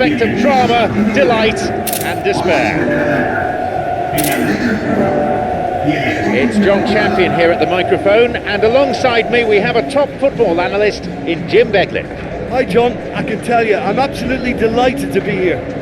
Aspect of drama, delight and despair. It's John Champion here at the microphone, and alongside me we have a top football analyst in Jim Beglin. Hi John, I can tell you, I'm absolutely delighted to be here.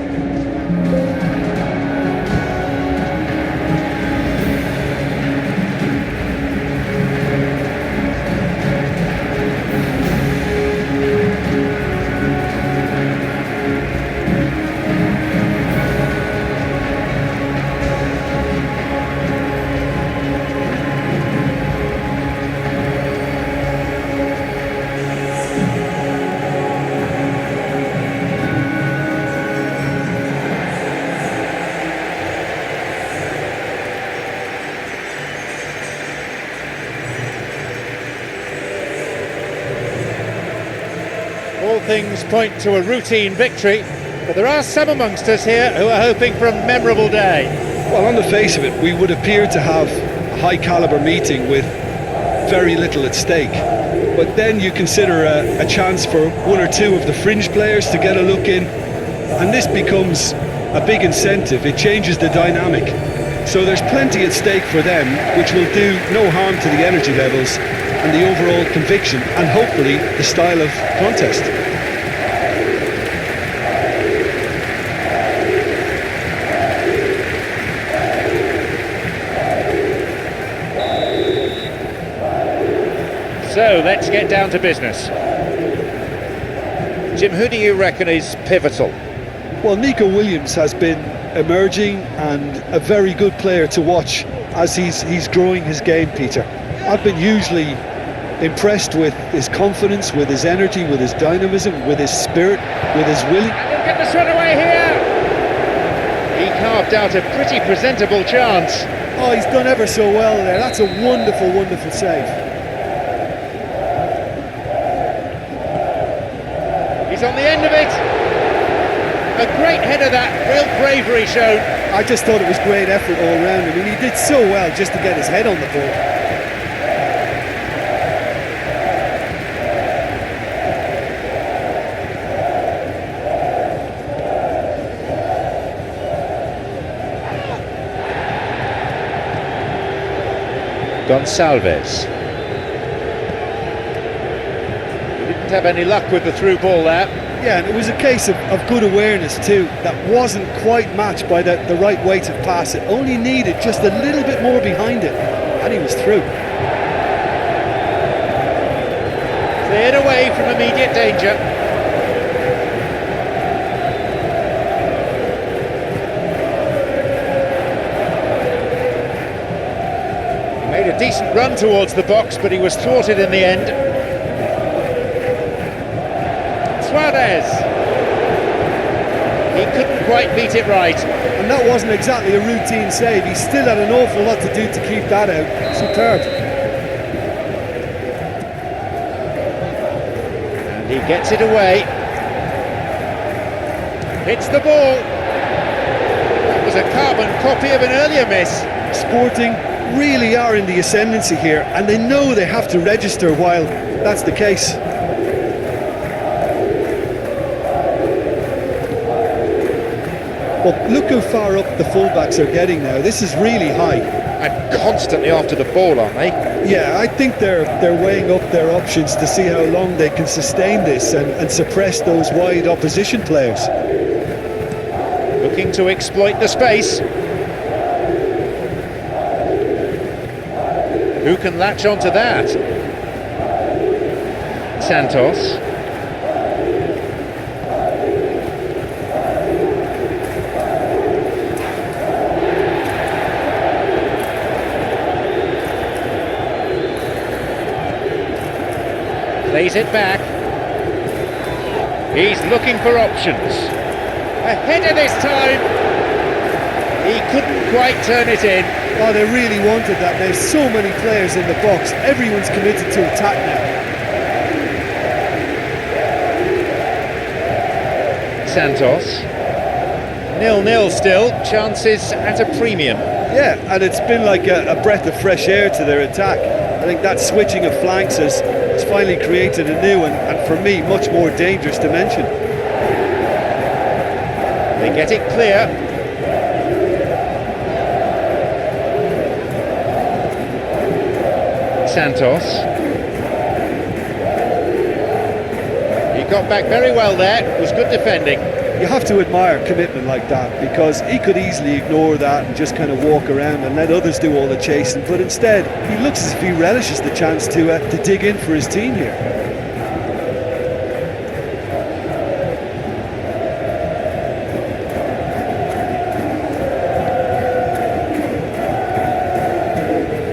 All things point to a routine victory, but there are some amongst us here who are hoping for a memorable day. Well, on the face of it, we would appear to have a high-caliber meeting with very little at stake. But then you consider a chance for one or two of the fringe players to get a look in, and this becomes a big incentive. It changes the dynamic. So there's plenty at stake for them, which will do no harm to the energy levels and the overall conviction, and hopefully the style of contest. So let's get down to business. Jim, who do you reckon is pivotal? Well, Nico Williams has been emerging and a very good player to watch as he's growing his game, Peter. I've been hugely impressed with his confidence, with his energy, with his dynamism, with his spirit, with his willing. And he'll get this one away here! He carved out a pretty presentable chance. Oh, he's done ever so well there. That's a wonderful, wonderful save. He's on the end of it. A great header that, real bravery shown. I just thought it was great effort all round. I mean, he did so well just to get his head on the ball. Gonçalves. He didn't have any luck with the through ball there. Yeah, and it was a case of good awareness too. That wasn't quite matched by the right weight of pass. It only needed just a little bit more behind it, and he was through. Cleared away from immediate danger. Made a decent run towards the box, but he was thwarted in the end. Suarez. He couldn't quite beat it right. And that wasn't exactly a routine save. He still had an awful lot to do to keep that out. Superb. And he gets it away. Hits the ball. That was a carbon copy of an earlier miss. Sporting really are in the ascendancy here, and they know they have to register while that's the case. Well, look how far up the fullbacks are getting now. This is really high. And constantly after the ball, aren't they? Yeah, I think they're weighing up their options to see how long they can sustain this and suppress those wide opposition players. Looking to exploit the space. Who can latch onto that? Santos. Plays it back. He's looking for options. A header this time. He couldn't quite turn it in. Oh, they really wanted that. There's so many players in the box. Everyone's committed to attack now. Santos. 0-0 still. Chances at a premium. Yeah, and it's been like a breath of fresh air to their attack. I think that switching of flanks has finally created a new and for me, much more dangerous dimension. They get it clear. Santos. He got back very well there. It was good defending. You have to admire commitment like that, because he could easily ignore that and just kind of walk around and let others do all the chasing, but instead he looks as if he relishes the chance to dig in for his team here.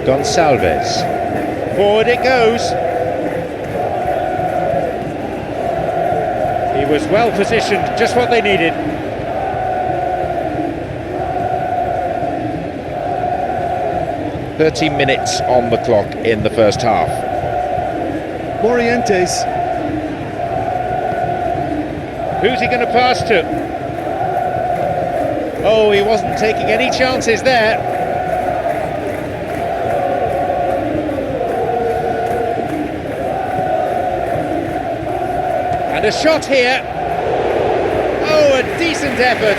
Gonçalves. Forward it goes. He was well positioned, just what they needed. "30 minutes on the clock in the first half. Morientes. Who's he going to pass to? Oh, he wasn't taking any chances there. And a shot here. Oh, a decent effort.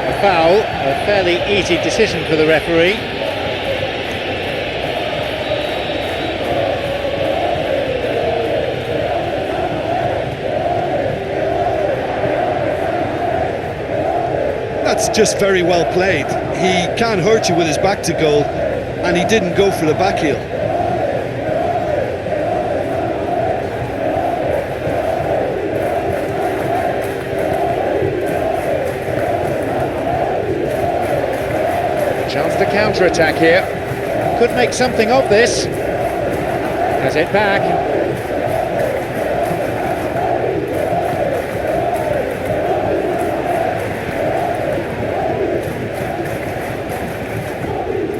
A foul, a fairly easy decision for the referee. That's just very well played. He can hurt you with his back to goal, and he didn't go for the back heel. Chance to counter-attack here. Could make something of this. Has it back.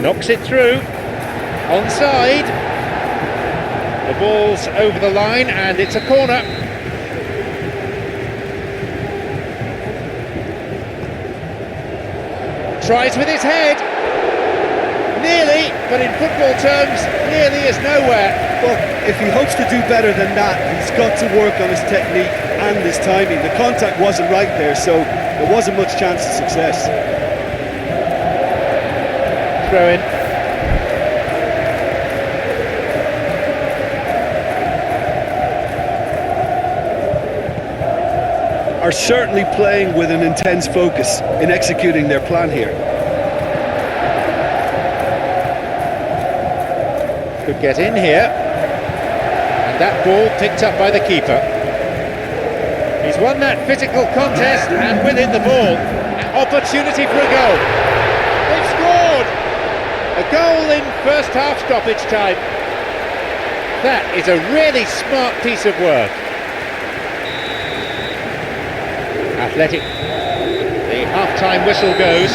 Knocks it through. Onside. The ball's over the line and it's a corner. Tries with his head. Nearly, but in football terms, nearly is nowhere. Well, if he hopes to do better than that, he's got to work on his technique and his timing. The contact wasn't right there, so there wasn't much chance of success. Throw in. Are certainly playing with an intense focus in executing their plan here. Could get in here. And that ball picked up by the keeper. He's won that physical contest and with it the ball. Opportunity for a goal. They've scored! A goal in first half stoppage time. That is a really smart piece of work. Athletic. The half-time whistle goes.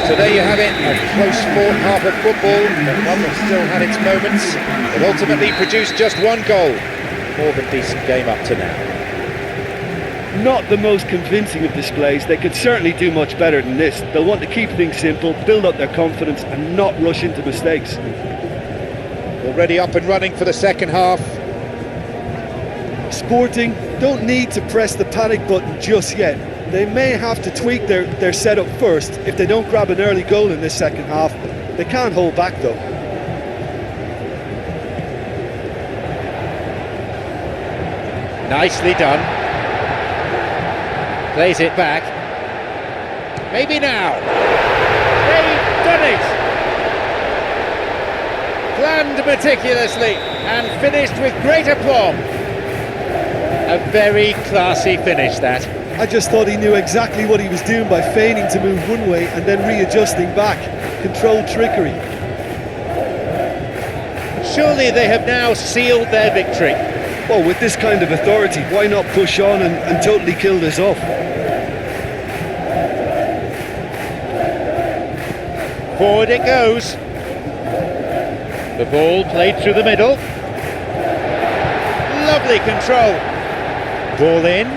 So there you have it, a close fought half of football, but one that still had its moments. It ultimately produced just one goal. More than decent game up to now. Not the most convincing of displays. They could certainly do much better than this. They'll want to keep things simple, build up their confidence and not rush into mistakes. Already up and running for the second half. Sporting don't need to press the panic button just yet. They may have to tweak their setup first. If they don't grab an early goal in this second half, they can't hold back though. Nicely done. Plays it back. Maybe now. They've done it! Planned meticulously and finished with great aplomb. A very classy finish, that. I just thought he knew exactly what he was doing by feigning to move one way and then readjusting back. Controlled trickery. Surely they have now sealed their victory. Well, with this kind of authority, why not push on and totally kill this off? Forward it goes. The ball played through the middle. Lovely control. Ball in.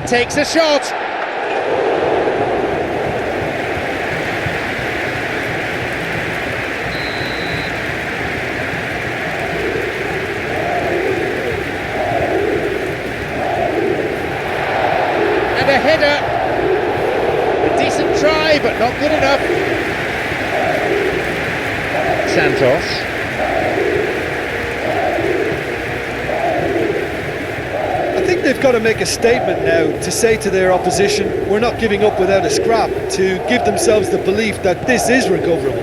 Takes a shot. not good enough. Santos. I think they've got to make a statement now to say to their opposition, we're not giving up without a scrap, to give themselves the belief that this is recoverable.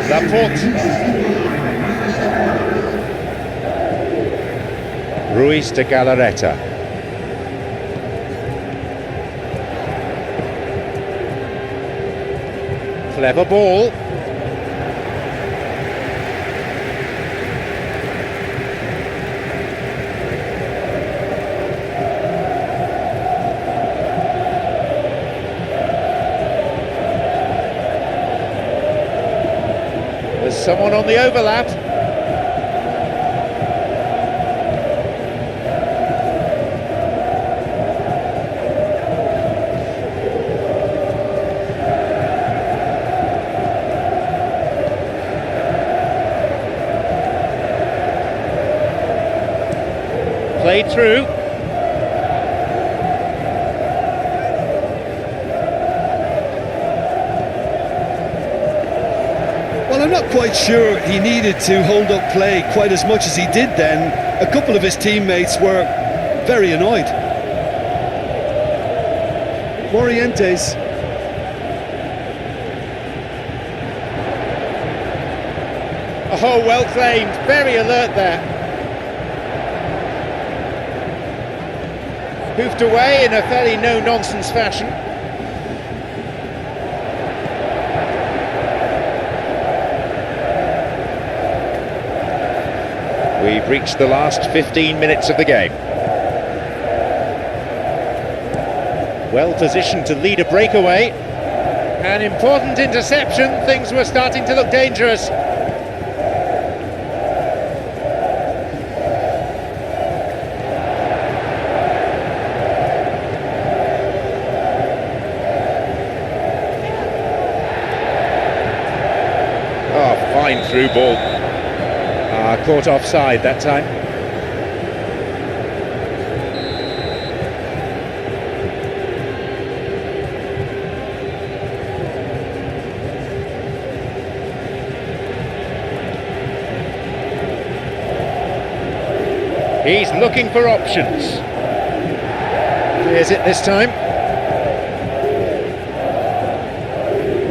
Laporte. Ruiz de Galarreta. Clever ball. There's someone on the overlap. Played through. Well, I'm not quite sure he needed to hold up play quite as much as he did then. A couple of his teammates were very annoyed. Morientes. Oh, well claimed, very alert there. Hoofed away in a fairly no-nonsense fashion. We've reached the last 15 minutes of the game. Well positioned to lead a breakaway. An important interception, things were starting to look dangerous. Fine through ball. Caught offside that time. He's looking for options. Clears it this time.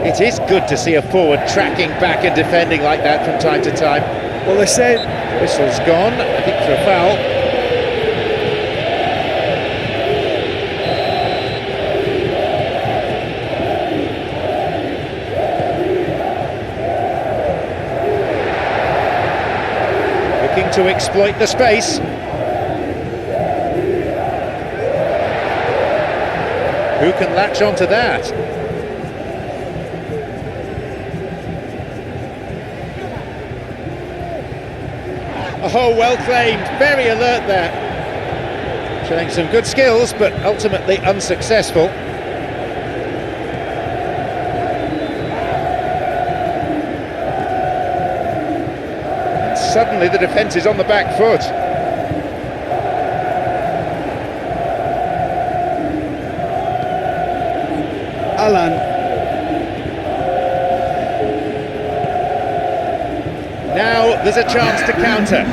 It is good to see a forward tracking back and defending like that from time to time. Well, they said... Whistle's gone, I think for a foul. Looking to exploit the space. Who can latch onto that? Oh, well claimed, very alert there. Showing some good skills, but ultimately unsuccessful. And suddenly the defence is on the back foot. Alan. Now there's a chance to counter.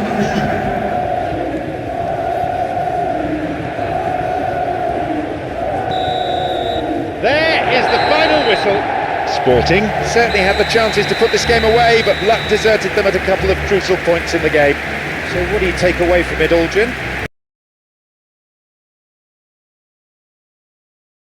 There is the final whistle. Sporting certainly had the chances to put this game away, but luck deserted them at a couple of crucial points in the game. So what do you take away from it, Aldrin?